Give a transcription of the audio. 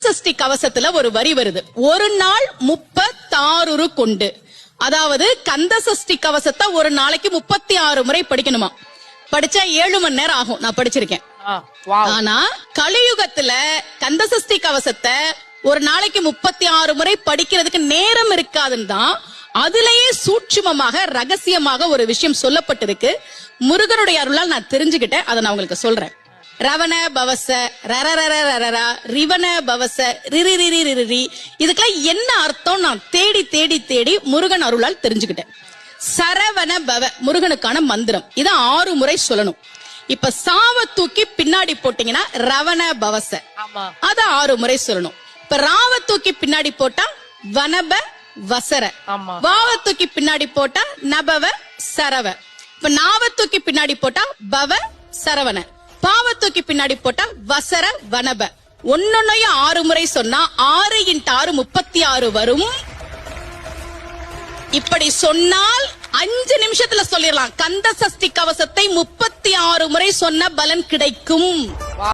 சஷ்டி கவசத்துல ஒரு வரி வருது, ஒரு நாள் 36 கொண்டு. அதாவது கந்த சஷ்டி கவசத்தை ஒரு நாளைக்கு 36 முறை படிக்கணுமா. படிச்சா 7 மணி நேரம் ஆகும். நான் படிச்சிருக்கேன். ஆனா கலியுகத்துல கந்த சஷ்டி கவசத்தை ஒரு நாளைக்கு 36 முறை படிக்கிறதுக்கு நேரம் இருக்காதுன்னு தான் அதுலயே சூட்சுமமாக ரகசியமாக ஒரு விஷயம் சொல்லப்பட்டிருக்கு. முருகனுடைய அருளால் நான் தெரிஞ்சுக்கிட்டேன். அதை நான் உங்களுக்கு சொல்றேன். ரவண பவச ரரரரரரரா ரிவண பவச ரிரிரிரிரிரி, இதுக்கெல்லாம் என்ன அர்த்தம் நான் தேடி தேடி தேடி முருகன் அருளால் தெரிஞ்சுக்கிட்டேன். சரவண பவ முருகனுக்கான மந்திரம். இத 6 முறை சொல்லணும். இப்ப சாவ தூக்கி பின்னாடி போட்டீங்கன்னா ரவண பவச, அத 6 முறை சொல்லணும். இப்ப ராவ தூக்கி பின்னாடி போட்டா வனப வசர, வாவ தூக்கி பின்னாடி போட்டா நபவ சரவ, இப்ப நாவ தூக்கி பின்னாடி போட்டா பவ சரவண, பாவத்தூக்கி பின்னாடி போட்டா வசர வனப. ஒன்னொன்னையும் 6 முறை சொன்னா 6 × 6 36 வரும். இப்படி சொன்னால் 5 நிமிஷத்துல சொல்லிடலாம். கந்த சஷ்டி கவசத்தை 36 முறை சொன்ன பலன் கிடைக்கும்.